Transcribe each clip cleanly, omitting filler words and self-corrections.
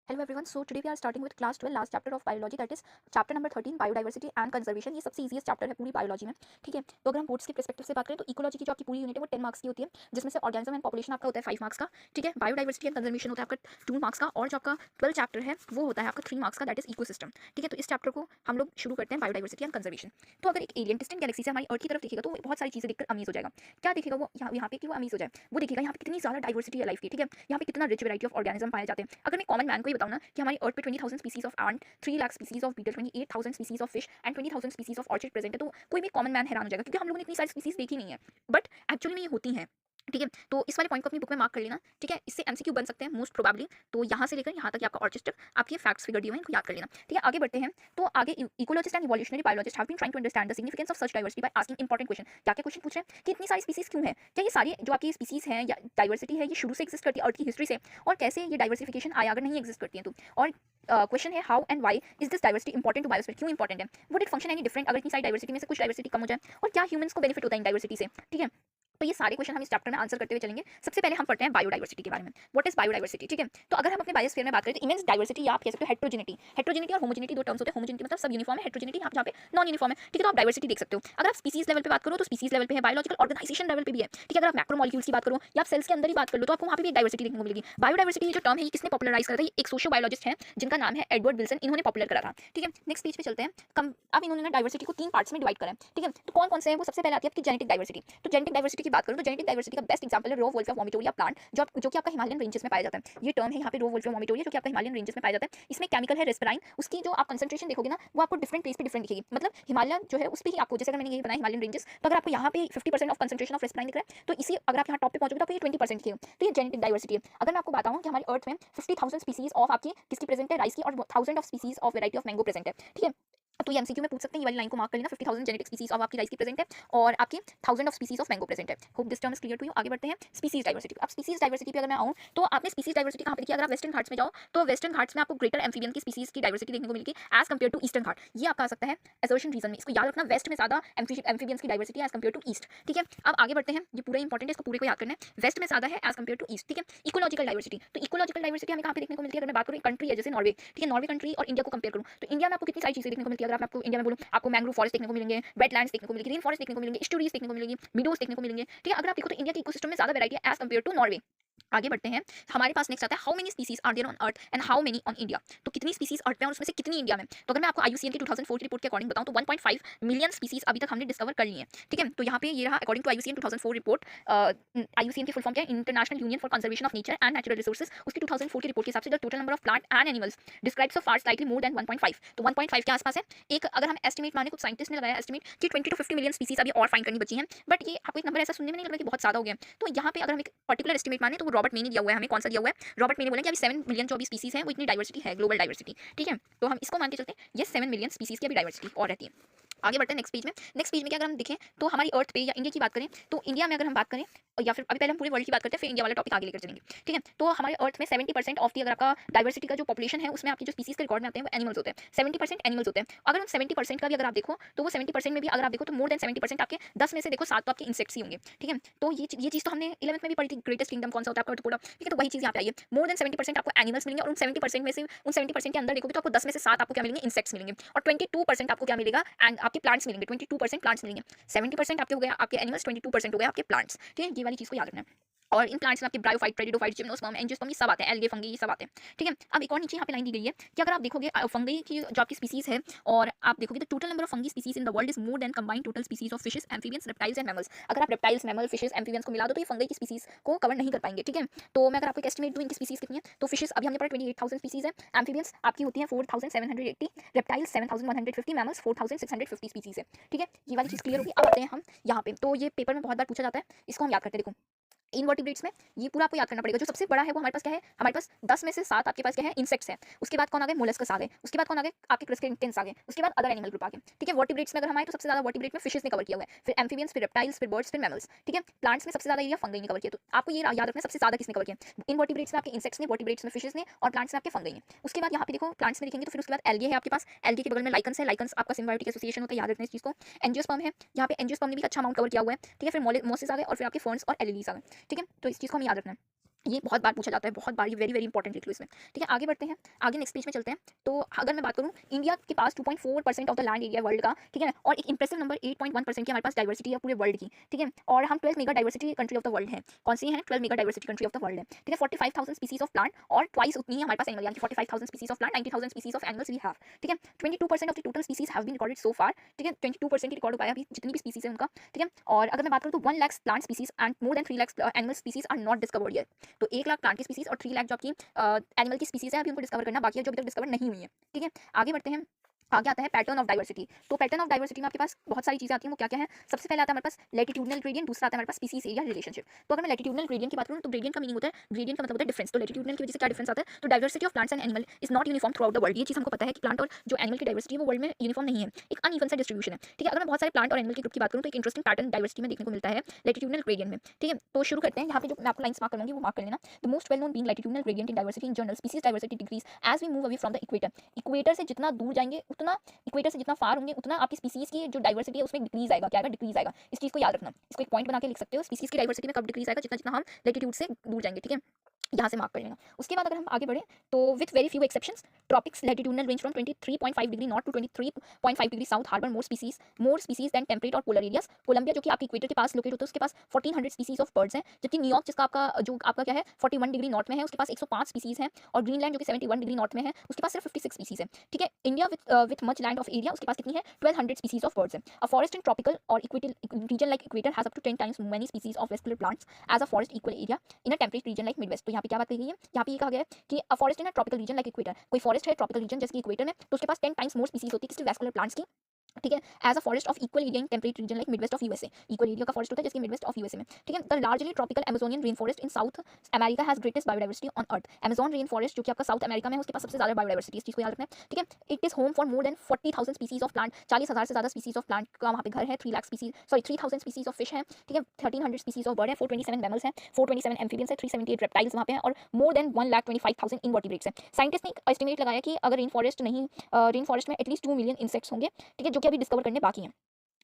Hello everyone. So today we are starting with class 12 last chapter of biology, that is chapter number 13 biodiversity and conservation. ये सबसे easiest chapter है पूरी biology में. ठीक है, तो अगर हम बोर्ड्स के perspective से बात करें तो इकोलॉजी की जो आपकी पूरी यूनिट है वो 10 मार्क्स की होती है, जिसमें से ऑर्गेनिज्म एंड पॉपुलेशन आपका होता है 5 मार्क्स का. ठीक है, बायोडाइवर्सिटी एंड कंजर्वेशन होता है आपका 2 मार्क्स का, और जो आपका 12 चैप्टर है वो होता है आपका 3 मार्क्स का, दैट इज इकोसिस्टम. ठीक है, तो इस चैप्टर को हम लोग शुरू करते हैं बायोडाइवर्सिटी एंड कंजर्वेशन. तो अगर एक एलियन डिस्टेंट गैलेक्सी से हमारी अर्थ की तरफ देखेगा तो वो बहुत सारी चीजें देखकर अमीज हो जाएगा. क्या देखेगा वो यहाँ पे कि वो अमीज हो जाए, वो देखेगा यहाँ पे कितनी ज्यादा डाइवर्सिटी है लाइफ की. ठीक है, यहाँ पे कितना रिच वैरायटी ऑफ ऑर्गेनिज्म पाए जाते हैं. अगर मैं कॉमन मैन को ही बताऊँ ना कि हमारी अर्थ पे 20,000 species of ant, 3 lakh species of beetle, 28,000 species of fish and 20,000 species of orchid present है, तो कोई भी कॉमन मैन हैरान हो जाएगा क्योंकि हम लोगों ने इतनी सारी स्पीसीज देखी नहीं है, बट एक्चुअली में ये होती हैं. ठीक है, तो इस वाले पॉइंट को अपनी बुक में मार्क कर लेना. ठीक है, इससे एमसीक्यू बन सकते हैं मोस्ट प्रोबेबली, तो यहाँ से लेकर यहाँ तक आपका ऑर्चिस्टिक आपके फैक्ट्स फिगर दिए हुए हैं, इनको याद कर लेना. ठीक है, आगे बढ़ते हैं. तो आगे ecologist and evolutionary biologist have been trying to understand the significance of such diversity by asking important question. क्या क्या क्वेश्चन पूछ रहे हैं कि इतनी सारी स्पीसीज क्यों है, क्या ये सारी जो आपकी स्पीसीज हैं या डाइवर्सिटी है ये शुरू से एक्सिस्ट करती है अर्थ की हिस्ट्री से, और कैसे ये डाइवर्सिफिकेशन आया अगर नहीं एक्सिस्ट करती है तो. और क्वेश्चन है how and why is this diversity important to biosphere, क्यों इंपॉर्टेंट है, would it function any different अगर इतनी सारी डाइवर्सिटी में से कुछ डाइवर्सिटी कम हो जाए, और क्या ह्यूमंस को बेनिफिट होता है इन डाइवर्सिटी से. ठीक है, तो ये सारे क्वेश्चन हम इस चैप्टर में आंसर करते हुए चलेंगे. सबसे पहले हम पढ़ते हैं बायोडाइवर्सिटी के बारे में. What is biodiversity. ठीक है, तो अगर हम अपने बायोस्फीयर में बात करें तो इमेंस डाइवर्सिटी या आप कह सकते हो हेट्रोजेनिटी. हेट्रोजेनिटी और होमोजेनिटी दो टर्म्स होते हैं. होमोजेनिटी मतलब सब यूनिफॉर्म है, हेट्रोजेनिटी यहाँ पे नॉन यूनिफॉर्म है. ठीक है, तो आप डाइवर्सिटी देख सकते हो. अगर आप स्पीसीज लेवल पे बात करो तो स्पीसीज लेवल पे है, बायोलॉजिकल ऑर्गेनाइजेशन लेवल पे भी है. ठीक है, अगर आप मैक्रो मॉलिक्यूल्स की बात करो या आप सेल्स के अंदर ही बात कर लो तो आपको वहाँ पे भी डाइवर्सिटी देखने को मिलेगी. बायोडाइवर्सिटी जो टर्म है ये किसने पॉपुलराइज करा था, एक सोशियो बायोलॉजिस्ट है जिनका नाम है एडवर्ड विल्सन, इन्होंने पॉपुलर करा था. ठीक है, नेक्स्ट पेज पे चलते हैं. अब इन्होंने डाइवर्सिटी को 3 पार्ट्स में डिवाइड करा है. ठीक है, तो कौन कौन से हैं वो. सबसे पहले आती है आपकी जेनेटिक डाइवर्सिटी. तो जेनेटिक डाइवर्सिटी की बात करूँ तो जेनेटिक डाइवर्सिटी का बेस्ट एग्जांपल है रो वोल्फिया वोमिटोरिया प्लांट, जो कि आपका हिमालयन रेंजेस में पाया जाता है. ये टर्म है यहाँ पे रो वोल्फिया वोमिटोरिया जो कि आपका हिमालयन रेंजेस में पाया जाता है. इसमें केमिकल है रेस्पिराइन, उसकी जो आप कंसंट्रेशन देखोगे ना वो आपको डिफरेंट प्लेस पे डिफरेंट दिखेगी. मतलब हिमालयन जो है उस पर ही आपको, जैसे अगर मैंने ये बनाया हिमालयन रेंजेस, तो अगर आपको यहाँ पे 50% ऑफ कंसंट्रेशन ऑफ रेस्पिराइन दिख रहा है तो इसी अगर आप यहाँ टॉप पे पहुंचोगे तो आपको ये 20% दिखेगा. तो ये जेनेटिक डाइवर्सिटी है. अगर मैं आपको बताऊँ कि हमारी अर्थ में 50,000 स्पीसीज ऑफ आपकी किसकी प्रेजेंट है, राइस की, और 1000 of species of variety of mango present है. ठीक है, तो ये एमसीक्यू में पूछ सकते हैं, ये वाली लाइन को मार्क कर लेना. 50,000 जेनेटिक स्पीसीज ऑफ आपकी राइस की प्रेजेंट है और आपकी 1000 of species of mango present है. Hope this term is clear to you. आगे बढ़ते हैं स्पीसीज डाइवर्सिटी. अब स्पीसीज डाइवर्सिटी पे अगर मैं आऊँ तो आपने स्पीसीज डाइवर्सिटी कहाँ पे देखी, अगर आप वेस्टर्न घाट्स में जाओ तो वेस्टर्न घाट्स में आपको ग्रेटर एम्फीबियन की स्पीसीज की डाइवर्सिटी देखने को मिलेगी एज कम्पेयर टू ईस्टर्न घाट. ये आपका आ सकता है एसर्शन रीजन में. इसको याद रखना, वेस्ट में ज्यादा एम्फीबियंस की diversity as compare to east. ठीक है, अब आगे बढ़ते हैं, ये पूरा इंपॉर्टेंट है, इसको पूरे को याद करना है. वेस्ट में ज्यादा है एज कम्पेयर टू ईस्ट. ठीक है, इकोलॉजिकल डाइवर्सिटी. तो इकोलॉजिकल डाइवर्सिटी हमें कहाँ पे देखने को मिलती है, अगर मैं बात करूँ कंट्री है जैसे नॉर्वे. ठीक है, नॉर्वे कंट्री और इंडिया को कंपेयर करूँ तो इंडिया में आपको कितनी सारी चीजें देखने को मिलती है. अगर मैं आपको इंडिया में बोलूँ, आपको मैंग्रोव फॉरेस्ट देखने को मिलेंगे, वेटलैंड्स देखने को मिलेंगे, रेन फॉरेस्ट देखने को मिलेंगे, स्टोरीज देखने को मिलेंगी, मीडोज देखने को मिलेंगे. ठीक है, अगर आप देखो तो इंडिया के इकोसिस्टम में ज्यादा वैरायटी है एज कम्पेयर टू नॉर्वे. आगे बढ़ते हैं, हमारे पास नेक्स्ट आता है how many species are there on earth and how many on India. तो कितनी स्पीसीज अर्थ पे और उसमें से कितनी इंडिया में. तो अगर मैं आपको आईयूसीएन की 2004 की रिपोर्ट के अकॉर्डिंग बताऊं तो 1.5 मिलियन स्पीसीज अभी तक हमने डिस्कवर कर ली है. ठीक है, तो यहाँ पे ये रहा according to IUCN 2004 report. IUCN की फुल फॉर्म क्या है, International Union for Conservation of Nature and Natural Resources. उसकी 2004 की रिपोर्ट के हिसाब से the total number of plant and animals describes so far slightly more than 1.5. तो 1.5 के आसपास है. एक अगर हम एस्टिमेट माने, कुछ साइंटिस्ट ने लगाया एस्टिमेट कि 20 to 50 मिलियन स्पीसीज अभी और फाइंड करनी बची हैं, बट ये आपको एक नंबर ऐसा सुनने में नहीं लग रहा कि बहुत ज्यादा हो गया. तो यहाँ पे अगर हम एक पर्टिकुलर एस्टिमेट माने तो वो रॉबर्ट मे ने दिया हुआ है हमें. कौन सा दिया हुआ है, रॉबर्ट मे ने बोला कि अभी 7 मिलियन जो अभी स्पीसीज है वो इतनी डाइवर्सिटी है, ग्लोबल डाइवर्सिटी. ठीक है, तो हम इसको मान के चलते हैं ये 7 मिलियन स्पीसीज की अभी डाइवर्सिटी और रहती है. आगे बढ़ते हैं नेक्स्ट पेज में. नेक्स्ट पेज में क्या अगर हम देखें तो हमारी अर्थ पे या इंडिया की बात करें तो इंडिया में अगर हम बात करें, या फिर अभी पहले हम पूरे वर्ल्ड की बात करते हैं फिर इंडिया वाला टॉपिक आगे लेकर चलेंगे. ठीक है, तो हमारे अर्थ में 70% ऑफ दी अगर आपका डाइवर्सिटी का जो पॉपुलेशन है उसमें आपकी जो स्पीसीज के रिकॉर्ड में आते हैं वो एनिमल्स होते हैं. 70% एनिमल्स होते हैं. अगर हम 70% का भी अगर आप देखो तो वो 70% में भी अगर आप देखो तो मोर देन 70% आपके 10 में से देखो 7 तो आपके इंसेक्ट्स ही होंगे. ठीक है, तो ये चीज तो हमने 11th में भी पढ़ी थी, ग्रेटेस्ट किंगडम कौन सा होता है आपका अर्थोपोडा. ठीक है, तो वही चीज यहाँ पे आई है. मोर देन 70% आपको एनिमल्स मिलेंगे और उन 70% में से उन 70% के अंदर देखोगे तो आपको 10 में से 7 आपको क्या मिलेंगे, इंसेक्ट्स मिलेंगे. और 22% आपको क्या मिलेगा, एंड आपके प्लांट्स मिलेंगे. 22% प्लांट्स मिलेंगे. 70% आपके हो गया आपके एनिमल्स, 22% हो गया आपके प्लांट्स. ठीक है, ये वाली चीज को याद रखना है. और इन प्लांट्स में आपके ब्रायोफाइट, प्रेडिडोफाइट, जिम्नोस्पर्म, एंजियोस्पर्म, ये सब आते हैं, एल्गे, फंगी, ये सब आते हैं. ठीक है, अब एक और नीचे यहाँ पे लाइन दी गई है कि अगर आप देखोगे फंगी की जो आपकी स्पीसीज है और आप देखोगे तो total number of fungi species in the world is more than combined total species of fishes, amphibians, reptiles and mammals. अगर आप रेप्टाइल्स, मैमल, फिशेस, एम्फीबियंस को मिला दो तो ये फंगी की स्पीसीज को कवर नहीं कर पाएंगे. ठीक है, तो मैं अगर आपको एक एस्टिमेट दूं इनकी स्पीसीज कितनी है तो फिशेस अभी हमने पढ़ा 28,000 स्पीसीज है. एम्फीबियंस आपकी होती है 4,780, रेप्टाइल्स 7,150, मैमल्स 4,650 स्पीसीज है. ठीक है, ये वाली चीज क्लियर होगी. अब आते हैं हम यहाँ पे, तो ये पेपर में बहुत बार पूछा जाता है, इसको हम याद करते हैं. देखो इनवर्टिब्रेट्स में ये पूरा आपको याद करना पड़ेगा. जो सबसे बड़ा है वो हमारे पास क्या है, हमारे पास 10 में से 7 आपके पास क्या है, इंसेक्ट्स है. उसके बाद कौन आ गए, मोलस्कस आ गए. उसके बाद कौन आ गए, आपके क्रस्टेशियंस आ गए. उसके बाद अदर एनिमल ग्रुप आ गए. ठीक है, वर्टिब्रेट्स में अगर हम आए तो सबसे ज्यादा वर्टिब्रेट में फिशेस ने कवर किया हुआ है, फिर एम्फीबियंस, फिर रेप्टाइल्स, फिर बर्ड्स, फिर मैमल्स. ठीक है, प्लांट्स में सबसे ज्यादा एरिया फंगी ने कवर किया. तो आपको ये याद रखना सबसे ज्यादा किसने कवर किया, इनवर्टिब्रेट्स में आपके इंसेक्ट्स ने, वर्टिब्रेट्स में फिशेस ने और प्लांट्स में आपके फंगी ने. उसके बाद यहाँ पे देखो प्लांट्स में देखेंगे तो फिर उसके बाद एल्गे है आपके पास. एल्गे के बगल में लाइकन्स है. लाइकन्स आपका सिम्बायोटिक एसोसिएशन होता है, याद रखना इस चीज को. एंजियोस्पर्म है, यहाँ पे एंजियोस्पर्म ने भी अच्छा अमाउंट कवर किया हुआ है. ठीक है, फिर मोसेस आ गए और फिर आपके फर्न्स और एलिलीज आ गए. ठीक है, तो इस चीज को हमें याद रखना है. ये बहुत बार पूछा जाता है, बहुत बार, ये वेरी वेरी इंपॉर्टेंट लिख लो इसमें। ठीक है, आगे बढ़ते हैं, आगे नेक्स्ट पेज में चलते हैं। तो अगर मैं बात करूँ, इंडिया के पास 2.4% of the land area world का, ठीक है, और एक इंप्रेसिव नंबर 8.1% की हमारे पास डाइवर्सिटी है पूरे वर्ल्ड की। ठीक है, और हम 12 mega diversity country of the world है। कौन सी है? 12 mega diversity country of the world है। ठीक है, 45,000 स्पीसीज ऑफ प्लांट और ट्वाइस उतनी ही हमारे पास एनिमल, यानी 45,000 species of plant, 90,000 species of animals we have. ठीक है, 22% of the total species have been recorded so far. ठीक है, 22% ही रिकॉर्ड हो पाया अभी जितनी भी स्पीसीज है उनका। ठीक है, और अगर मैं बात करूँ तो 1 lakh plant species and more than 3 lakh animal species are not discovered yet. तो 1 लाख प्लांट की स्पीसीज और 3 लाख जो आपकी एनिमल की स्पीसीज है, अभी उनको डिस्कवर करना बाकी है, जो अभी तक डिस्कवर नहीं हुई है। ठीक है, आगे बढ़ते हैं, आगे आता है पैटर्न ऑफ डाइवर्सिटी। तो पैटर्न ऑफ डाइवर्सिटी में आपके पास बहुत सारी चीजें आती हैं, वो क्या क्या है? सबसे पहले आता है हमारे पास लैटिट्यूडनल ग्रेडियंट, दूसरा आता है हमारे पास स्पीसीज एरिया रिलेशनशिप। तो अगर मैं लैटिट्यूडनल ग्रेडियंट की बात करूं तो ग्रेडियंट का मीनिंग होता है, ग्रेडियंट का मतलब होता है डिफरेंस। तो लैटिट्यूडनल की वजह से क्या डिफरेंस आता है? तो diversity of plants and animal is not uniform through out the world. ये चीज हमको पता है कि प्लांट और जो एनिमल की डाइवर्सिटी है वो वर्ल्ड में यूनिफॉर्म नहीं है, एक अनइवन सा डिस्ट्रीब्यूशन है। ठीक है, अगर मैं बहुत सारे प्लांट और एनिमल के ग्रुप की बात करूं तो एक इंटरेस्टिंग पैटर्न डाइवर्सिटी में देखने को मिलता है लैटिट्यूडनल ग्रेडियंट में। ठीक है, तो शुरू करते हैं, यहाँ पे जो मैं आपको लाइंस मार्क करूंगी वो मार्क कर लेना। The most well known being latitudinal gradient in diversity in general, species diversity decrease as we move away from the equator. Equator से जितना दूर जाएंगे उतना, इक्वेटर से जितना फार होंगे उतना आपकी स्पीसीज की जो डाइवर्सिटी है उसमें डिक्रीज आएगा। क्या आएगा? डिक्रीज आएगा। इस चीज को याद रखना, इसको एक पॉइंट बना के लिख सकते हो, स्पीसीज की डाइवर्सिटी में कब डिक्रीज आएगा? जितना जितना हम लैटिट्यूड से दूर जाएंगे। ठीक है, यहाँ से मार्क कर लेना। उसके बाद अगर हम आगे बढ़े तो with very few exceptions, tropics latitudinal range from 23.5 degree north to 23.5 degree south harbour more species than temperate और पोलर एरियाज। कोलंबिया जो कि आपकी इक्वेटर के पास लोकेट होता है उसके पास 1400 स्पीसीज ऑफ बर्ड्स हैं, जबकि न्यूयॉर्क जिसका आपका जो आपका क्या है 41 डिग्री नॉर्थ में है उसके पास 105 स्पीसीज हैं, और ग्रीनलैंड जो कि 71 डिग्री नॉर्थ में है उसके पास सिर्फ 56 स्पीसीज है। ठीक है, India with much land of area उसके पास कितनी है? 1200 स्पीसीज ऑफ बर्ड्स है। अ फॉरेस्ट इन ट्रॉपिकल और equatorial region like equator has up to 10 times many species of vascular plants as a forest equal area in a temperate region like Midwest. तो यहाँ पे क्या बात कही गई है? यहाँ पे ये कहा गया है कि a forest in a tropical region like equator, कोई फॉरेस्ट है ट्रॉपिकल रीजन जैसे कि इक्वेटर में, तो उसके पास 10 टाइम्स मोर स्पीसीज होती है किसी वैस्कुलर प्लांट्स की। ठीक है, as a forest of equal area in temperate region like Midwest of USA. Equal area का फॉरेस्ट होता है जैसे मिडवेस्ट ऑफ यूएसए में। ठीक है, the largely tropical Amazonian rain forest in South America has greatest biodiversity on earth. Amazon rain forest जो कि आपका साउथ अमेरिका में है उसके पास सबसे ज्यादा बायोडाइवर्सिटी, इस चीज को याद रखना है। ठीक है, it is home for more than 40,000 species of plant, 40,000 से ज्यादा स्पीसीज ऑफ प्लांट का वहाँ पे घर है। 3,000 स्पीसीज ऑफ फिश है। ठीक है, 1300 स्पीसीज ऑफ बर्ड है, 427 मैमल्स हैं, 427 एम्फीबियंस है, 378 रेप्टाइल्स वहाँ पे हैं, और मोर देन 1,25,000 इनवर्टिब्रेट्स हैं। साइंटिस्ट ने एस्टिमेट लगाया कि अगर रेन फॉरेस्ट नहीं, रेन फॉरेस्ट में एटलीस्ट 2 मिलियन इंसेक्ट्स होंगे। ठीक है, जो कि अभी डिस्कवर करने बाकी हैं।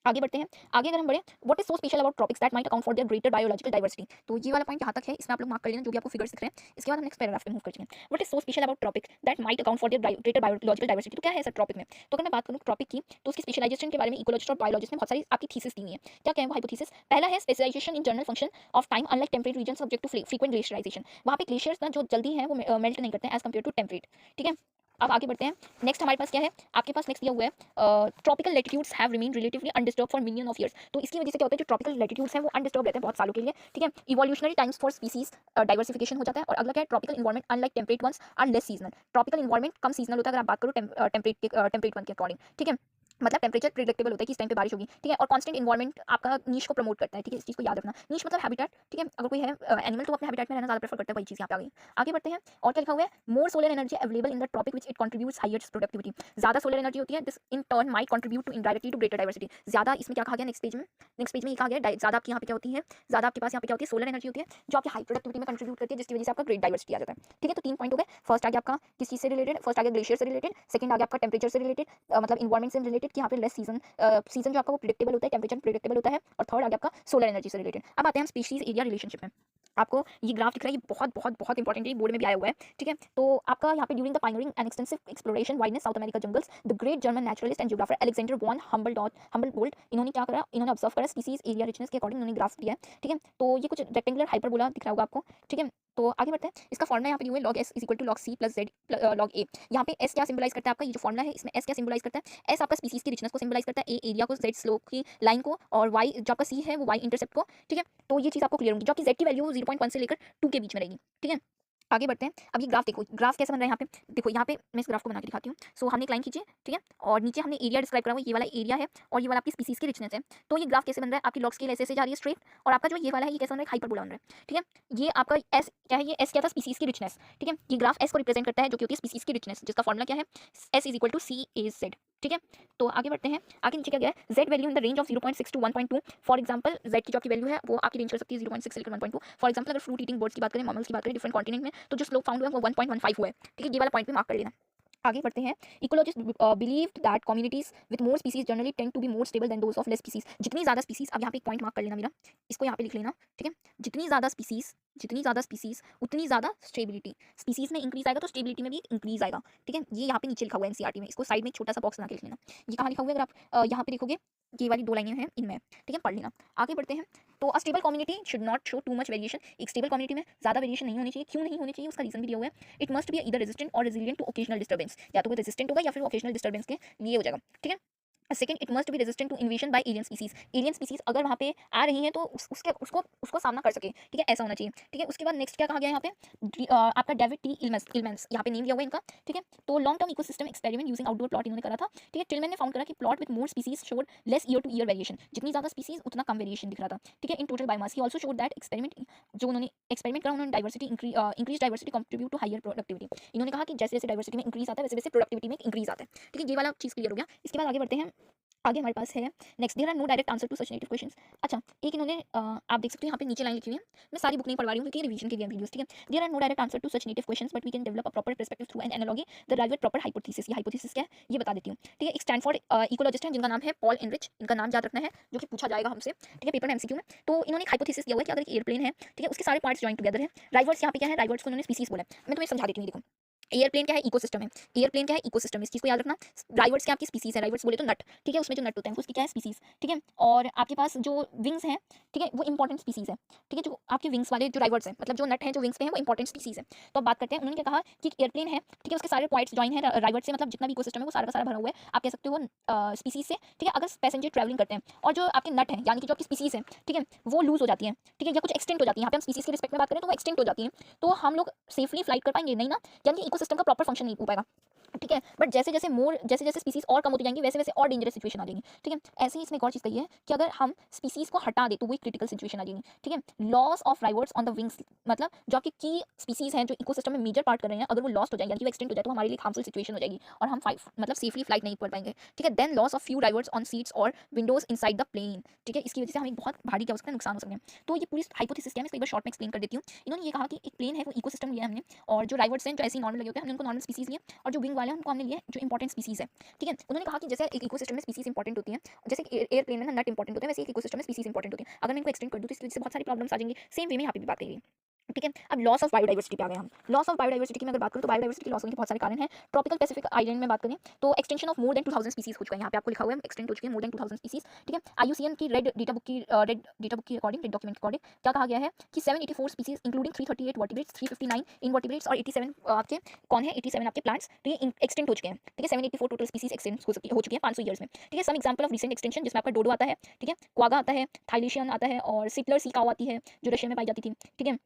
आगे बढ़ते हैं, आगे अगर हम बढ़े, what is so special about tropics that might account for their greater biological diversity. तो ये वाला पॉइंट यहाँ तक है, इसमें आप लोग मार्क कर लेना जो भी आपको फिगर्स दिख रहे हैं। इसके बाद हम नेक्स्ट पैराग्राफ पे मूव करते हैं। What is so special about tropic that might account for their greater biological diversity. तो क्या है सर ट्रॉपिक में? तो अगर मैं बात करूँ ट्रॉपिक की तो उसकी स्पेशलाइजेशन के बारे में इकोलॉजिस्ट और बायोलॉजिस्ट ने बहुत सारी आपकी थीसिस दी है। क्या क्या है वो हाइपोथेसिस? पहला है specialization in general function of time unlike temperate region subject to frequent glacierization. वहाँ पे ग्लेशियर्स ना जो जल्दी है वो मेल्ट नहीं करते हैं एज कम्पेयर टू टेम्परेट। ठीक है, अब आगे बढ़ते हैं। नेक्स्ट हमारे पास क्या है? आपके पास नेक्स्ट दिया हुआ है tropical latitudes have remain relatively undisturb for million of years. तो इसकी वजह से क्या होता है, जो ट्रॉपिकल लैटिट्यूड्स हैं वो अनडिस्टर्ब रहते हैं बहुत सालों के लिए। ठीक है, evolutionary times for species diversification हो जाता है। और अगला क्या है? Tropical environment unlike temperate ones are less seasonal. Tropical environment कम सीजनल होता है अगर आप बात करो टेम्परेट वन के अकॉर्डिंग। ठीक है, मतलब टेम्परेचर प्रेडिक्टेबल होता है कि इस टाइम पे बारिश होगी। ठीक है, और कांस्टेंट इन्वायरमेंट आपका नीश को प्रमोट करता है। ठीक है, इस चीज को याद रखना। नीश मतलब हैबिटेट। ठीक है, अगर कोई है एनिमल तो अपने हैबिटेट में रहना ज्यादा प्रेफर करता है, वही चीज यहाँ पे आ गई। आगे बढ़ते हैं, और क्या लिखा हुआ है? More solar energy available in the tropic which it contributes higher productivity. ज्यादा सोलर एनर्जी होती है, this in turn might contribute to indirectly to greater diversity. ज्यादा इसमें क्या कहा गया नेक्स्ट पेज में? नेक्स्ट पेज में ये कहा गया ज्यादा आपकी यहाँ पे क्या होती है? ज्यादा आपके पास यहाँ पे क्या होती है? सोलर एनर्जी होती है जो आपकी हाई प्रोडक्टिविटी में कंट्रीब्यूट करती है, जिसकी वजह से आपका ग्रेट डाइवर्सिटी आ जाता है। ठीक है, तो 3 पॉइंट हो गए। फर्स्ट आ गया आपका किस चीज से रिलेटेड? फर्स्ट आ गया ग्लेशियर से रिलेटेड, सेकंड आ गया आपका टेम्परेचर से रिलेटेड, मतलब इन्वायरमेंट से रिलेटेड कि यहाँ पे लेस सीजन जो आपका वो प्रेडिक्टेबल होता है, टेम्परेचर प्रेडिक्टेबल होता है, और थर्ड आ गया आपका सोलर एनर्जी से रिलेटेड। अब आते हैं हम स्पीशीज एरिया रिलेशनशिप में। आपको ये ग्राफ दिख रहा है, ये बहुत बहुत बहुत इंपॉर्टेंट है, बोर्ड में भी आया हुआ है। ठीक है, तो आपका यहाँ पे during the pioneering and extensive exploration wideness South America jungles the great German naturalist and geographer Alexander von Humboldt इन्होंने क्या करा? इन्होंने ऑब्जर्व करा स्पीसीज एरिया रिचनेस के अकॉर्डिंग इन्होंने ग्राफ दिया है। ठीक है, तो ये कुछ रेक्टेंगुलर हाइपरबोला दिख रहा होगा आपको। ठीक है, तो आगे बढ़ते हैं। इसका फॉर्मूला यहाँ पे दिया हुआ है log s is equal to log c plus z log a। यहाँ पे s क्या सिंबलाइज करता है आपका? ये जो फॉर्मूला है इसमें s क्या सिंबलाइज करता है? s आपका स्पीसीज की रिचनेस को सिंबलाइज करता है, a एरिया को, z स्लोप की लाइन को, और y जो आपका c है वो y इंटरसेप्ट को। ठीक है, तो ये चीज आपको क्लियर होगी, जो कि z की वैल्यू 0.1 से लेकर 2 के बीच में रहेगी। ठीक है, आगे बढ़ते हैं। अब ये ग्राफ देखो, ग्राफ कैसे बन रहा है यहाँ पे? देखो यहाँ पे मैं इस ग्राफ को बना के दिखाती हूँ। सो हमने एक लाइन खींची, ठीक है, और नीचे हमने एरिया डिस्क्राइब करा हुआ, ये वाला एरिया है, और ये वाला आपकी स्पीसीज की रिचनेस है। तो ये ग्राफ कैसे बन रहा है? आपकी लॉग स्केल ऐसे जा रही है स्ट्रेट, और आपका जो ये वाला है ये कैसे बन रहा है? हाइपरबोला बन रहा है। ठीक है, ये आपका एस क्या है? ये एस क्या था? स्पीसीज की रिचनेस। ठीक है, ये ग्राफ एस को रिप्रेजेंट करता है जो कि होती है स्पीसीज की रिचनेस, जिसका फॉर्मूला क्या है? S is equal to C A Z. ठीक है, तो आगे बढ़ते हैं। आगे नीचे क्या गया है? z value in the range of 0.6 to 1.2। For example z की जो आपकी वैल्यू है वो आपकी रेंज कर सकती है 0.6 से लेकर 1.2। फॉर एग्जांपल अगर फ्रूट ईटिंग बर्ड्स की बात करें, मैमल्स की बात करें डिफरेंट कॉन्टिनेंट में, तो जो स्लोप फाउंड हुआ है वो 1.15 हुआ है। ठीक है, ये वाला पॉइंट भी मार्क कर लेना। आगे बढ़ते हैं। Ecologist believed that communities with more species generally tend to be more stable than those of less species. जितनी ज़्यादा स्पीसीज, अब यहाँ पे एक पॉइंट मार्क कर लेना मेरा, इसको यहाँ पे लिख लेना, ठीक है। जितनी ज़्यादा स्पीसीज उतनी ज़्यादा स्टेबिलिटी। स्पीसीज में इंक्रीज आएगा तो स्टेबिलिटी में भी इंक्रीज आएगा, ठीक है। ये यहाँ पे नीचे लिखा हुआ है एनसीईआरटी में, इसको साइड में एक छोटा सा बॉक्स बना के लिख लेना। ये कहाँ लिखा हुआ है, अगर आप यहाँ पे देखोगे ये वाली 2 लाइनें हैं इनमें, ठीक है, पढ़ लेना। आगे बढ़ते हैं। तो a stable community should not show too much variation. एक स्टेबल कम्युनिटी में ज़्यादा वेरिएशन नहीं होनी चाहिए। क्यों नहीं होनी चाहिए, उसका रीजन भी दिया हुआ है। It must be either resistant और रेजिलिएंट टू ओकेजनल डिस्टर्बेंस। या तो वो रेजिस्टेंट होगा या फिर ओकेजनल डिस्टर्बेंस के लिए हो जाएगा, ठीक है। Second, it must be resistant to invasion by alien species. Alien species अगर वहाँ पे आ रही हैं तो उसको सामना कर सके, ठीक है, ऐसा होना चाहिए, ठीक है। उसके बाद नेक्स्ट क्या कहा गया है यहाँ पे, आपका डेविड टी इल्मेंस यहाँ पे नेम दिया हुआ है इनका, ठीक है। तो long term ecosystem experiment using outdoor plot इन्होंने करा था, ठीक है। टिलमैन ने फाउंड करा कि plot with more species showed less year two year variation. जितनी ज़्यादा स्पीसीज उतना कम वेरिएशन दिख रहा था, ठीक है, in total biomass. He also showed that experiment जो उन्होंने एक्सपेरिमेंट करा, उन्होंने diversity increase diversity contribute to higher productivity. इन्होंने कहा कि जैसे जैसे डाइवर्सिटी में इंक्रीज आता है वैसे वैसे प्रोडक्टिविटी में इंक्रीज आता है, ठीक है। ये वाला चीज़ क्लियर हो गया। इसके बाद आगे बढ़ते हैं। आगे हमारे पास है next, there are no direct answer to such negative questions. अच्छा, एक इन्होंने आप देख सकते हो यहाँ पे नीचे लाइन लिखी हुई है। मैं सारी बुक नहीं पढ़वा रही हूँ क्योंकि रिवीजन के लिए वीडियोस, ठीक है। There are no direct answer to such negative questions but we can develop a proper perspective through an analogy the right proper hypothesis. ये हाइपोथेसिस क्या है ये बता देती हूँ, ठीक है। एक स्टैनफोर्ड इकोलॉजिस्ट है जिनका नाम है पॉल एनरिच। इनका नाम याद रखना है जो कि पूछा जाएगा हमसे, ठीक है, पेपर में एमसीक्यू में। तो इन्होंने एक हाइपोथेसिस दिया हुआ है कि अगर एक एयरप्लेन है, ठीक है, उसके सारे पार्ट्स जॉइन टुगेदर है। राइवर्स यहाँ पे क्या है, राइवर्स को उन्होंने स्पीसीज बोला है। मैं तुम्हें समझा देती हूँ, देखो। एयरप्लेन क्या है, इकोसिस्टम है। एयरप्लेन क्या है, इकोसिस्टम। इस चीज़ को याद रखना। राइवर्स क्या आपकी स्पीसीज है, राइवर्स बोले तो नट, ठीक है, उसमें जो नट होता है उसकी क्या है, स्पीसीज, ठीक है। और आपके पास जो विंग्स हैं, ठीक है, वो इंपॉर्टेंट स्पीसीज है, ठीक है। जो आपके विंग्स वाले जो राइवर्स हैं, मतलब जो नट हैं जो विंग्स पे हैं, वो इंपॉर्टेंट स्पीसीज है। तो अब बात करते हैं, उन्होंने क्या कहा कि एयरप्लेन है, ठीक है, उसके सारे पॉइंट्स जॉइन है राइवर्स से, मतलब जितना भी इकोसिस्टम है वो सारा का सारा भरा हुआ है, आप कह सकते हो वो स्पीसीज से, ठीक है। अगर पैसेंजर ट्रैवलिंग करते हैं और जो आपके नट हैं यानी कि जो आपकी स्पीसीज है, ठीक है, वो लूज हो जाती है, ठीक है, या कुछ एक्सटेंट हो जाती है। यहाँ पे हम स्पीसीज के रिस्पेक्ट में बात करें तो वो एक्सटेंट हो जाती है, तो हम लोग सेफली फ्लाइट कर पाएंगे नहीं ना, यानी कि इकोसिस्टम का प्रॉपर फंक्शन नहीं हो पाएगा, ठीक है। बट जैसे जैसे स्पीसीज और कम होती जाएंगी वैसे वैसे और डेंजरस सिचुएशन आ जाएंगी, ठीक है। ऐसे ही इसमें एक और चीज़ कही है कि अगर हम स्पीसीज को हटा दे तो वो क्रिटिकल सिचुएशन आ जाएगी, ठीक है। Loss of rivets on the wings, मतलब जो आपकी की स्पीसीज हैं जो इकोसिस्टम में मेजर पार्ट कर रहे हैं, अगर वो लॉस्ट हो जाएंगे यानी कि वो एक्सटेंड हो जाए तो हमारे लिए हार्मफुल सिचुएशन हो जाएगी और हम मतलब सेफली फ्लाइट नहीं कर पाएंगे, ठीक है। Then loss of few rivets on seats और विंडोज इनसाइड द प्लेन, ठीक है। इसकी वजह से हमें बहुत भारी क्या उसका नुकसान हो सकते हैं। तो ये पूरी हाइपोथेसिस क्या है, मैं इसको एक बार शॉर्ट में एक्सप्लेन कर देती हूँ। इन्होंने ये कहा कि एक प्लेन है वो इकोसिस्टम लिया हमने, और जो राइवर्स हैं जो ऐसे ही नॉर्मल लगे होते हैं हमने उनको नॉर्मल स्पीसीज लिए, और जो विंग वाले हैं उनको हमने लिए जो इंपॉर्टेंट स्पीसीज है, ठीक है। उन्होंने कहा कि जैसे एक इकोसिस्टम में स्पीसीज इंपॉर्टेंट होती है, जैसे एयरप्लेन में ना नट इंपॉर्टेंट होते हैं, वैसे एक इकोसिस्टम में स्पीसीज इंपॉर्टेंट होती है। अगर मैं इनको एक्सटेंड कर दूँ तो इसकी वजह से बहुत सारी प्रॉब्लम्स आ जाएंगी। सेम वे में यहाँ पे भी बात करेंगे, ठीक है। अब लॉस ऑफ बायोडाइवर्सिटी पे आ गए हम। लॉस ऑफ बायोडाइवर्सिटी की मैं अगर बात करूँ तो बायोडाइवर्सिटी लॉस होने के बहुत सारे कारण हैं। ट्रॉपिकल पैसिफिक आइलैंड में बात करें तो extension of more then 2000 species हो चुका है, यहाँ पे आपको लिखा हुआ है एक्सटेंड हो चुके हैं मोर देन 2000 स्पीसीज, ठीक है। आईयूसीएन की रेड डेटा बुक की अकॉर्डिंग, रेड डॉक्यूमेंट के अकॉर्डिंग क्या कहा गया है कि 784 स्पीसीज इंक्लूडिंग 338 वर्टिब्रेट्स, 359 इनवर्टिब्रेट्स और 87 आपके कौन है 87 आपके प्लांट्स, तो ये एक्सटेंट हो चुके हैं, ठीक है। 784 टोटल स्पीसीज एक्सटेंड हो चुकी है 500 ईयर्स में, ठीक है। Some example of recent extinction जिसमें आपका डोडो आता है, ठीक है, क्वागा आता है, थाइलिशियन आता है और सिटलर सी काऊ आती है जो रशिया में पाई जाती थी, ठीक है।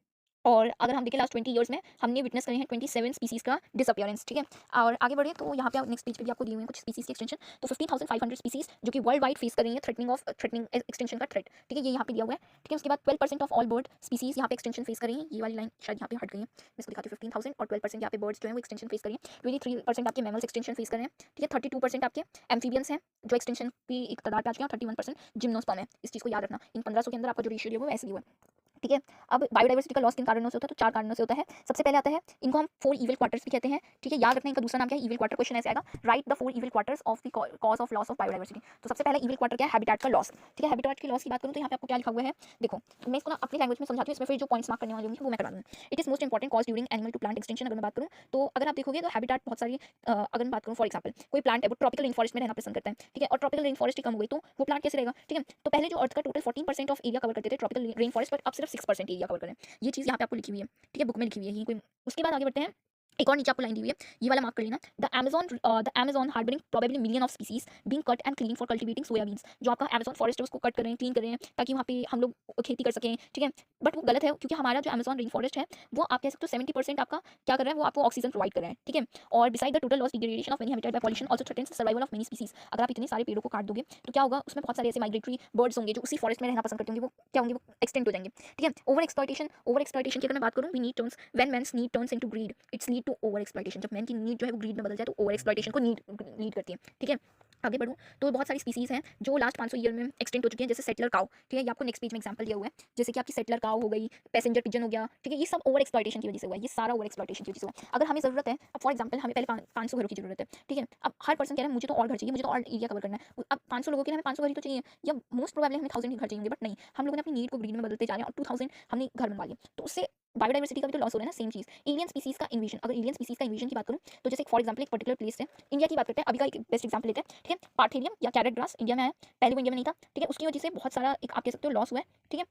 और अगर हम देखें लास्ट 20 ईयर्स में हमने विटनेस करे हैं 27 स्पीसीज का डिसअपियरेंस, ठीक है। और आगे बढ़े तो यहाँ पे नेक्स्ट पेज पे भी आपको दिए हुए हैं कुछ स्पीसीज के एक्सटेंशन। तो 15,500 स्पीसीज जो कि वर्ल्ड वाइड फेस कर रही है थ्रेटनिंग एक्सटेंशन का थ्रेट, ठीक है, ये यहाँ पे दिया हुआ है, ठीक है। उसके बाद 12% ऑफ ऑल बर्ड स्पीसीज यहाँ पे एक्सटेंशन फेस कर रही है। ये वाली लाइन शायद यहाँ पे हट गई है, मैं इसको दिखाती हूँ। 15,000 और 12% यहाँ पे बर्ड्स जो है वो एक्सटेंशन फेस कर रही है। 23% आपके मैमल्स एक्सटेंशन फेस कर रहे हैं, ठीक है। 32% आपके एम्फीबियंस हैं जो एक्सटेंशन की एक तादाद पे आ चुके हैं। 31% जिम्नोस्पर्म है। इस चीज़ को याद रखना, इन 1500 के अंदर आपका जो रेशियो है वो ऐसे ही हुआ है, ठीक है। अब बायोडाइवर्सिटी का लॉस किन कारणों से होता है, तो 4 कारणों से होता है। सबसे पहले आता है इनको हम 4 इविल क्वार्टर्स भी कहते हैं, ठीक है। याद रखना इनका दूसरा नाम क्या है, इविल क्वार्टर। क्वेश्चन ऐसे आएगा, right the 4 evil quarters of the cause of loss of biodiversity. तो सबसे पहला इविल क्वार्टर क्या है, हैबिटेट का लॉस, ठीक है। हैबिटेट के लॉस की बात करूँ तो यहाँ पे आपको क्या लिखा हुआ है, देखो मैं इसको ना अपनी लैंग्वेज में समझाती हूँ, इसमें फिर जो पॉइंट्स मार्क करने वाले होंगे वो मैं करा दूँगी। It is most important cause during animal to plant extinction. अगर मैं बात करूँ तो अगर आप देखोगे तो हैबिटेट बहुत सारी अगर मैं बात करूँ फॉर एग्जाम्पल कोई प्लांट है वो ट्रॉपिकल रेन फॉरेस्ट में रहना पसंद करता है, ठीक है, और ट्रॉपिकल रेन फॉरेस्ट कम हो गई तो वो प्लांट कैसे रहेगा, ठीक है। तो पहले जो अर्थ का टोटल 14% ऑफ एरिया कवर करते थे ट्रॉपिकल रेन फॉरेस्ट, पर अब सिर्फ 6% एरिया कवर करें। ये चीज़ यहाँ पे आपको लिखी हुई है, ठीक है, बुक में लिखी हुई है, ये कोई। उसके बाद आगे बढ़ते हैं, एक और नीचे आपको लाइन दी हुई है, ये वाला मार्क कर लेना। The Amazon harbouring probably million of species being cut and clean for cultivating soya beans. जो आपका अमेजोन फॉरेस्ट है उसको कट कर रहे हैं, क्लीन कर रहे हैं ताकि वहाँ पे हम लोग खेती कर सकें, ठीक है। बट वो गलत है क्योंकि हमारा जो अमेजोन रेन फॉरेस्ट है वो आप कह सकते हो 70% आपका क्या कर रहा है, वो आपको ऑक्सीजन प्रोवाइड कर रहा है, ठीक है। और beside the total loss degradation of many habitat by pollution also threatens the survival of many species. अगर आप इतने सारे पेड़ों को काट दोगे तो क्या होगा, उसमें बहुत सारे ऐसे माइग्रेटरी बर्ड्स होंगे जो उसी फॉरेस्ट में रहना पसंद करते होंगे, वो क्या होंगे, वो एक्सटेंट हो जाएंगे, ठीक है। ओवर एक्सप्लॉइटेशन की अगर मैं बात करूँ, we need turns when men's need turns into greed, it's lead to over exploitation. जब मैन की नीड जो है वो ग्रीड में बदल जाए तो ओवर एक्सप्लॉइटेशन को लीड करती है, ठीक है। आगे बढ़ूँ तो बहुत सारी स्पीसीज़ हैं जो लास्ट 500 ईयर में एक्सटिंक्ट हो चुकी हैं, जैसे सेटलर काऊ, ठीक है, ये आपको नेक्स्ट पेज में एग्जांपल दिया हुआ है, जैसे कि आपकी सेटलर काऊ हो गई, पैसेंजर पिजन हो गया, ठीक है, ये सब ओवर एक्सप्लॉइटेशन की वजह से हुआ है, ये सारा ओवर एक्सप्लॉइटेशन की वजह से हुआ है। अगर हमें ज़रूरत है, अब फॉर एग्जांपल हमें पहले 500 घरों की ज़रूरत है, ठीक है, अब हर पर्सन कह रहा है मुझे तो और घर चाहिए, मुझे तो और एरिया कवर करना है, अब 500 लोगों के लिए हमें 500 घर ही तो चाहिए, या मोस्ट प्रोबेबली हमें 1000 ही घर चाहिए होंगे, बट नहीं, हम लोगों ने अपनी नीड को ग्रीन में बदलते जा रहे हैं और 2000 हमने घर बनवा लिया, तो उससे बायोडाइवर्सिटी का भी तो लॉस हो रहा है ना। सेम चीज़ एलियन स्पीसीज़ का इन्वेजन, अगर एलियन स्पीसीज़ का इन्वेजन की बात करूँ तो जैसे फॉर एग्जांपल एक पर्टिकुलर प्लेस है, इंडिया की बात करते हैं, अभी का एक बेस्ट एग्जांपल लेते हैं, ठीक है, पार्थेनियम या कैरेट ग्रास इंडिया में आया, पहले वो इंडिया में नहीं था, ठीक है, उसकी वजह से बहुत सारा एक आप कह सकते हो लॉस हुआ है, ठीक है।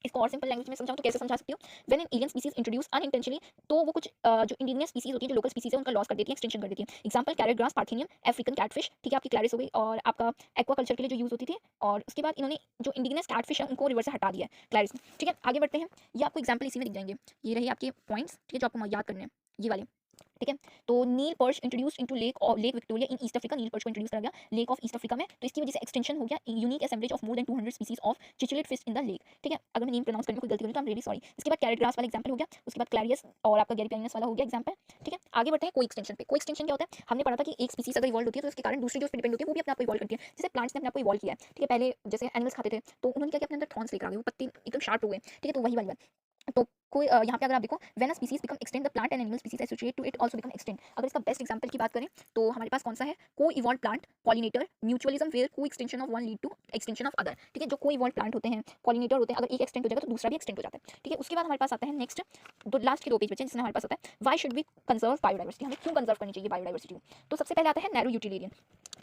इसको और सिंपल लैंग्वेज में समझाऊं तो कैसे समझा सकती हूँ, when an alien species introduce unintentionally, तो वो कुछ जो इंडिजिनियस स्पीसीज होती है, जो लोकल स्पीसीज है, उनका लॉस कर देती है, एक्सटेंशन कर देती है। Example carrot grass, parthenium, African catfish, ठीक है, आपकी क्लैरिस हो गई, और आपका एक्वाकल्चर के लिए जो यूज होती थी, और उसके बाद इन्होंने जो इंडिजिनियस कैटफिश है उनको रिवर से हटा दिया है क्लैरिस में, ठीक है। आगे बढ़ते हैं, ये आपको एग्जाम्पल इसी में दिख जाएंगे, ये रहे आपके पॉइंट्स, ठीक है, जो आपको याद करने हैं, ये वाले, ठीक है। तो नील पर्च इंट्रोड्यूस इनटू लेक और लेक विक्टोरिया इन ईस्ट अफ्रीका, नील पर्च को इंट्रोड्यूस करा गया लेक ऑफ ईस्ट अफ्रीका में, तो इसकी वजह से एक्सटेंशन हो गया, unique assemblage of more than 200 species of cichlid fish in the lake, ठीक है। अगर मैं नेम प्रोनाउंस करने में कोई गलती करूँ तो आई एम रियली सॉरी। इसके बाद कैरेट ग्रास वाला एग्जांपल हो गया, उसके बाद क्लैरियस और आपका गैरीप्लाइनस वाला हो गया एग्जांपल, ठीक है। आगे बढ़ते हैं को एक्सटेंशन पे। को एक्सटेंशन क्या होता है, हमने पढ़ा था कि एक स्पीसीज अगर इवॉल्व होती है तो उसके कारण दूसरी जो उस पर डिपेंड होती है वो भी अपने आप को इवॉल्व करती है, जैसे प्लांट्स ने अपने आप को इवॉल्व किया है, ठीक है। पहले जैसे एनिमल्स खाते थे तो उन्होंने क्या किया, अपने अंदर थॉर्न्स लेकर आ गए, वो पत्ते एकदम शार्प हो गए, ठीक है, तो वही वाली बात। तो कोई यहाँ पे अगर आप देखो, when a species become extinct the plant and animal species associate to it also become extinct. अगर इसका बेस्ट एग्जांपल की बात करें तो हमारे पास कौन सा है, co evolve plant, pollinator, mutualism where co extension of one lead to extension of other, ठीक है। जो को इवॉल्व प्लांट होते हैं, पॉलिनेटर होते हैं, अगर एक एक्सटेंड हो जाएगा तो दूसरा भी एक्सटेंड हो जाता है, ठीक है। उसके बाद हमारे पास आता है नेक्स्ट, दो लास्ट के दो पेज बचे हैं जिसमें हमारे पास आता है why should we conserve biodiversity, हमें क्यों कंजर्व करनी चाहिए बायोडाइवर्सिटी। तो सबसे पहले आता है नैरो यूटिलिटियन,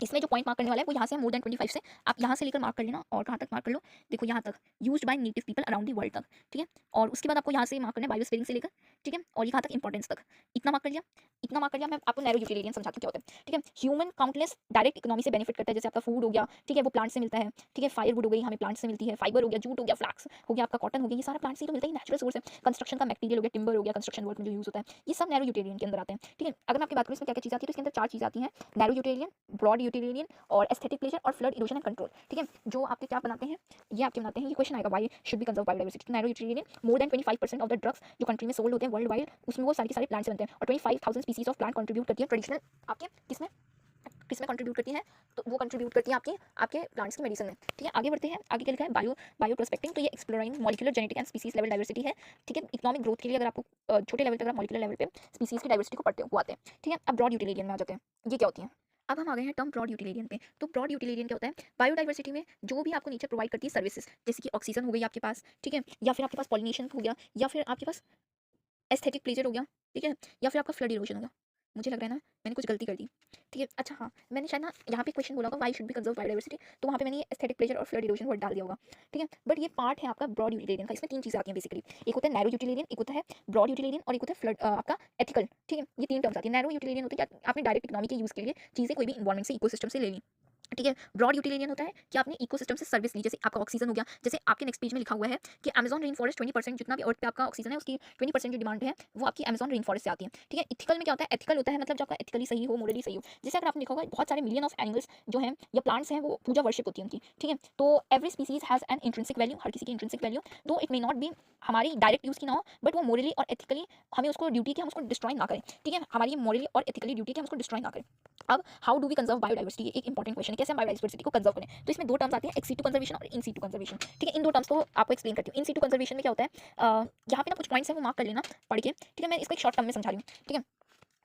इसमें जो पॉइंट मार्क करने वाला है वो यहाँ से मोर देन 25 से, आप यहाँ से लेकर मार्क कर लेना, और कहाँ तक मार्क कर लो, देखो यहाँ तक, used by native people around the world तक, ठीक है। और उसके बाद आपको यहाँ से मार्क करना है बायोस्फीयर से लेकर, ठीक है, और यहाँ तक इंपॉर्टेंस तक, इतना मार्क कर लिया, इतना मार्क कर लिया। मैं आपको नैरो यूटिलिटियन समझाती हूँ क्या होता है, ठीक है। ह्यूमन काउंटलेस डायरेक्ट इकोनॉमी से बेनिफिट करता है, जैसे आपका फूड हो गया, ठीक है, वो प्लांट से मिलता है, ठीक है, फायरवुड हो गई हमें प्लांट से मिलती है, फाइबर हो गया, जूट हो गया, फ्लैक्स हो गया, आपका कॉटन हो गया, ये सारा प्लांट से तो मिलता ही, नेचुरल सोर्स है। कंस्ट्रक्शन का मटेरियल हो गया, टिम्बर हो गया, कंस्ट्रक्शन वर्क में जो यूज होता है, ये सब नैरो यूटिलिटियन के अंदर आते हैं, ठीक है। अगर मैं आपकी बात करूँ इसमें क्या क्या चीज़ आती है, तो इसके अंदर 4 चीज़ आती हैं, नैरो यूटिलिटियन, ब्रॉड यूटिलिटियन और एस्थेटिक प्लेजर और फ्लड इरोजन एंड कंट्रोल, ठीक है। जो आपके क्या बनाते हैं, ये आपके बनाते हैं, ये क्वेश्चन आएगा why should be conserve biodiversity. Narrow utilitarian, more than 25% of the drugs जो कंट्री में सोल्ड होते हैं वर्ल्ड वाइड, उसमें वो सारे के सारे प्लांट से बनते हैं, और 25,000 स्पीसीज ऑफ प्लांट कंट्रीब्यूट करती है ट्रेडिशनल आपके किसमें किसमें कंट्रीब्यूट करती है, तो वो कंट्रीब्यूट करती है आपके आपके प्लांट्स की मेडिसिन में, ठीक है। आगे बढ़ते हैं, आगे क्या लिखा है, बायो प्रोस्पेक्टिंग, तो ये exploring molecular genetic and species level diversity है, ठीक है। इकोनॉमिक ग्रोथ के लिए अगर आपको छोटे लेवल पे, अगर मॉलिक्यूलर लेवल पे स्पीसीज की डाइवर्सिटी को पढ़ते हो वो आते हैं, ठीक है। अब ब्रॉड यूटिलिटियन में आ जाते हैं, ये क्या होती है। अब हम आ गए हैं टर्म ब्रॉड यूटिलिटियन पे। तो ब्रॉड यूटिलिटियन क्या होता है, बायोडाइवर्सिटी में जो भी आपको नेचर प्रोवाइड करती है सर्विसेज, जैसे कि ऑक्सीजन हो गई आपके पास, ठीक है, या फिर आपके पास पॉलिनेशन हो गया, या फिर आपके पास एस्थेटिक प्लेजर हो गया, ठीक है, या फिर आपका फ्लड इरोजन होगा। मुझे लग रहा है ना मैंने कुछ गलती कर दी, ठीक है। अच्छा हाँ, मैंने शायद ना यहाँ पे क्वेश्चन बोला होगा why should be conserve biodiversity, तो वहाँ पे मैंने ये एस्थेटिक प्लेजर और फ्लड इरोजन वर्ड डाल दिया होगा, ठीक है। बट ये पार्ट है आपका ब्रॉड यूटिलिटियन का, इसमें 3 चीज़ें आती हैं बेसिकली, एक होता है नैरो यूटिलिटियन, एक होता है ब्रॉड यूटिलिटियन, और एक होता है फ्लड आपका एथिकल, ठीक है। ये 3 टर्म्स आती है। नैरो यूटिलिटियन होती है कि आपने डायरेक्ट इकोनॉमी के यूज़ के लिए चीज़ें कोई भी इन्वायरमेंट से, इकोसिस्टम से ले ली, ठीक है। ब्रॉड यूटिलिटियन होता है कि आपने इकोसिस्टम से सर्विस ली, जैसे आपका ऑक्सीजन हो गया, जैसे आपके नेक्स्ट पेज में लिखा हुआ है कि अमेजॉन रेन फॉरेस्ट 20% जितना भी अर्थ पे आपका ऑक्सीजन है उसकी 20% जो डिमांड है वो आपकी अमेजॉन रेन फॉरेस्ट से आती है, ठीक है। इथिकल में क्या होता है, एथिकल होता है मतलब जो आपका एथिकली सही हो, मोरली सही हो, जैसे अगर आपने देखा होगा बहुत सारे मिलियन ऑफ एनिमल्स जो हैं या प्लांट्स हैं वो पूजा वर्शिप होती है उनकी, ठीक है। तो every species has an intrinsic value, हर किसी की intrinsic value, though it may not be हमारी डायरेक्ट यूज़ की ना हो, बट वो मोरली और एथिकली हमें उसको ड्यूटी की हम उसको डिस्ट्रॉय ना करें, ठीक है। हमारी मोरली और एथिकली ड्यूटी की हम उसको डिस्ट्रॉय ना करें। अब how do we conserve biodiversity, एक इंपॉर्टेंट क्वेश्चन है, कैसे हम बायोडाइवर्सिटी को कंजर्व करें। तो इसमें 2 टर्म्स आती हैं, एक्स सीटू कंजर्वेशन और इन सीटू कंजर्वेशन, ठीक है। इन 2 टर्म्स को आपको एक्सप्लेन करती हूँ। इन सीटू कंजर्वेशन में क्या होता है, यहाँ पे ना कुछ पॉइंट्स हैं वो मार्क कर लेना पढ़ के, ठीक है। मैं इसको एक शॉर्ट टर्म में समझा रही हूँ, ठीक है।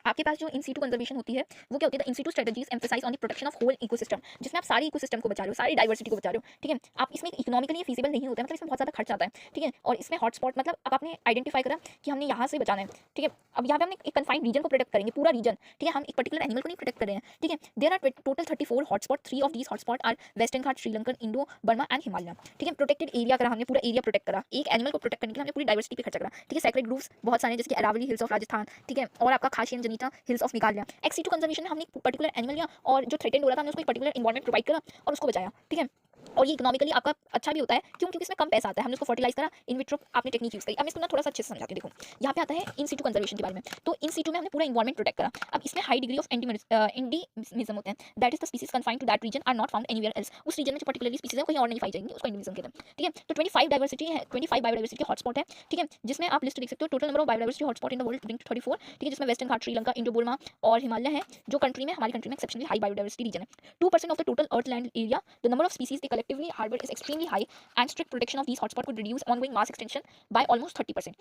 आपके पास जो इन सीटू कंजर्वेशन होती है वो क्या होती है, the in situ strategies emphasise on the protection of whole ecosystem, जिसमें आप सारी इकोसिस्टम को बचा रहे हो, सारी डाइवर्सिटी को बचा रहे हो, ठीक है। आप इसमें इकोनॉमिकली फीजिबल नहीं होता है, मतलब इसमें बहुत ज़्यादा खर्च आता है, ठीक है। और इसमें हॉटस्पॉट मतलब अब आपने आइडेंटिफाई करा कि हमने यहाँ से बचाना है, ठीक है। अब यहाँ पे हमने एक कन्फाइंड रीजन को प्रोटेक्ट करेंगे, पूरा रीजन, ठीक है। हम एक पर्टिकुलर एनिमल को नहीं प्रोटेक्ट कर रहे हैं, ठीक है। There are total 34 hotspot, 3 of these hotspot are western Ghat, Sri Lankan, Indo Burma and Himalaya, ठीक है। प्रोटेक्टेड एरिया करा हमने, पूरा एरिया प्रोटेक्ट करा, एक एनिमल को प्रोटेक्ट करने के लिए हमने पूरी डाइवर्सिटी पे खर्चा करा, ठीक है। सेक्रेड ग्रुप्स बहुत सारे जैसे कि अरावली हिल्स ऑफ राजस्थान, ठीक है, और आपका Khasi and Jaintia hills of Meghalaya. Ex situ conservation में हमने एक पर्टिकुलर एनिमल लिया और जो थ्रेटेंड हो रहा था हमने उसको एक पर्टिकुलर एनवायरनमेंट प्रोवाइड करा और उसको बचाया, ठीक है। और ये इकोनॉमिकली आपका अच्छा भी होता है, क्यों? क्योंकि इसमें कम पैसा आता है। हमने उसको फर्टिलाइज करा, इन विट्रो आपने टेक्निक यूज़ करी। अब मैं इसको ना थोड़ा सा अच्छे से समझाती हूँ। देखो यहाँ पे आता है इन सीटू कंजर्वेशन के बारे में। तो इन सीटू में हमने पूरा एनवायरनमेंट प्रोटेक्ट करा। अब इसमें हाई डिग्री ऑफ एंडीमिज्म होते हैं, that is the species confined to that region are not found anywhere else. उस रीजन में जो पर्टिकुलरली स्पीसीज है कहीं और नहीं पाई जाएंगी, उसको एंडीमिज्म कहते हैं। ठीक है, तो 25 डाइवर्सिटी है, 25 बायोडाइवर्सिटी के हॉटस्पॉट है। ठीक है, जिसमें आप लिस्ट देख सकते हो, total number of biodiversity hotspot in the world linked to 34। ठीक है, जिसमें western Ghat, Sri Lanka, Indo Burma और हिमालय है, जो कंट्री में हमारी कंट्री में एक्सेप्शनली हाई बायोडाइवर्सिटी रीजन है। 2% of the total earth land area, the number of species they collectively harbour is extremely high and strict protection of these hotspot could reduce ongoing mass extinction by almost 30%।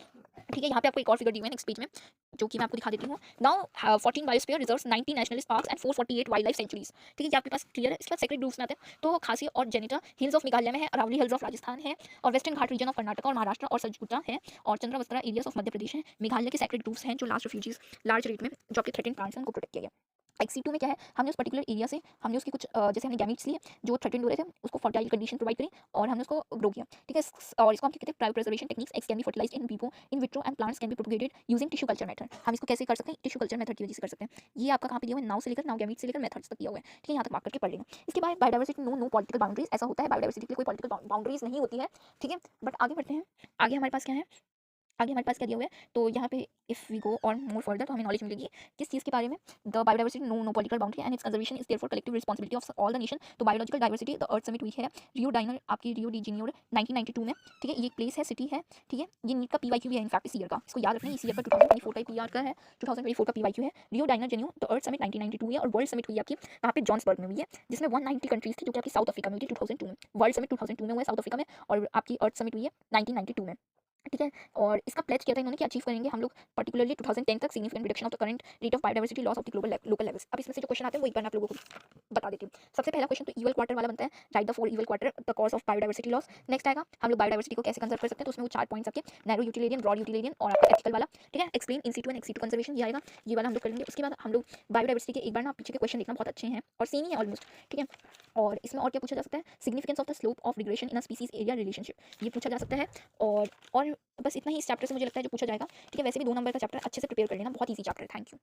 ठीक है, यहाँ पे आपको एक और figure दी हुई है नेक्स्ट पेज में, जो कि मैं आपको दिखा देती हूँ। Now 14 biosphere reserves, 90 nationalist parks and 448 wild life sanctuaries. ठीक है, ये आपके पास क्लियर है। इसके बाद सेक्रेट ग्रुप्स में आते हैं, तो खासी और जेनिटा हिल्स ऑफ मेघालय में है, अरावली हिल्स ऑफ राजस्थान है, और western Ghat region of Karnataka और महाराष्ट्र और सरगुजा है, और चंद्रवस्त्रा एरियाज ऑफ मध्य प्रदेश है। मेघालय के सेक्रेट ग्रुप्स हैं जो लास्ट रेफ्यूजीज लार्ज रेट में जो आपके थ्रेटेंड प्लांट्स हैं उनको प्रोटेक्ट किया गया। XC2 में क्या है, हमने उस पर्टिकुलर एरिया से हमने उसकी कुछ जैसे हमने गैमीट्स लिए जो थ्रेटेंड हो रहे थे, उसको फर्टाइल कंडीशन प्रोवाइड करी और हमने उसको ग्रो किया। ठीक है, और इसको हम क्या कहते हैं, cryopreservation techniques. Eggs can be fertilised in vivo in vitro and plants can be propagated using tissue culture method. हम इसको कैसे कर सकते हैं, टिश्यू कल्चर मेथड की वजह से कर सकते हैं। ये आपका कहाँ पे दिया हुआ है, नाउ से लेकर नाउ गैमीट से लेकर मेथड्स तक दिया हुआ है। ठीक है, यहाँ तक मार्क करके पढ़ लेंगे। इसके बाद बायोडाइवर्सिटी नो पॉलिटिकल बाउंड्रीज, ऐसा होता है बायोडाइवर्सिटी के लिए कोई पॉलिटिकल बाउंड्रीज नहीं होती है। ठीक है, बट आगे बढ़ते हैं। आगे हमारे पास क्या है, आगे हमारे पास क्या दिया हुआ है, तो यहाँ पे इफ वी गो और मोर फर्दर तो हमें नॉलेज मिलेगी किस चीज़ के बारे में, the biodiversity no political boundary and its conservation is therefore collective responsibility of all the nation. तो biological diversity the earth summit हुई है रियो डाइनर आपकी रियो डी जेनियोर 1992 में। ठीक है, ये प्लेस है, सिटी है। ठीक है, ये नीट का PYQ भी है इनफैक्ट इस ईयर का, इसको याद रखना, इस ईयर का 2024 का PR का है, 2024 का PYQ है। रियो dinar Janeiro the earth summit 1992 है, और वर्ल्ड समिट हुई आपकी यहाँ पे जॉन्सबर्ग में हुई है, जिसमें 190 कंट्रीज थी, जो कि आपकी साउथ अफ्रीका में हुई थी 2002 में। वर्ल्ड समिट 2002 में हुआ है साउथ अफ्रीका में, और आपकी अर्थ समिट हुई है 1992 में। ठीक है, और इसका प्लेज किया था इन्होंने कि अचीव करेंगे हम लोग पर्टिकुलरली 2010 तक significant reduction of the current rate of biodiversity loss of the global local levels. अब इसमें से जो क्वेश्चन आते हैं वो एक बार मैं आप लोगों को बता देती हूँ। सबसे पहला क्वेश्चन तो इवल क्वार्टर वाला बनता है, right the four evil quarter the cause of biodiversity loss. Next आएगा हम लोग बायोडाइवर्सिटी को कैसे कंजर्व कर सकते हैं, तो उसमें वो 4 पॉइंट्स आपके नैरो यूटिलिरियन, ब्रॉड यूटिलिरियन और आपका एथिकल वाला। ठीक है, explain in situ and ex situ conservation, ये आएगा, ये वाला हम लोग कर लेंगे। उसके बाद हम लोग बायोडाइवर्सिटी के एक बार ना पीछे के क्वेश्चन देखना, बहुत अच्छे हैं और सेम ही है ऑलमोस्ट। ठीक है, और इसमें और क्या पूछा जा सकता है, significance of the slope of regression in a species area relationship, ये पूछा जा सकता है। और बस इतना ही इस चैप्टर से मुझे लगता है जो पूछा जाएगा। ठीक है, वैसे भी 2 नंबर का चैप्टर अच्छे से प्रिपेयर कर लेना, बहुत ईजी चैप्टर है। Thank you.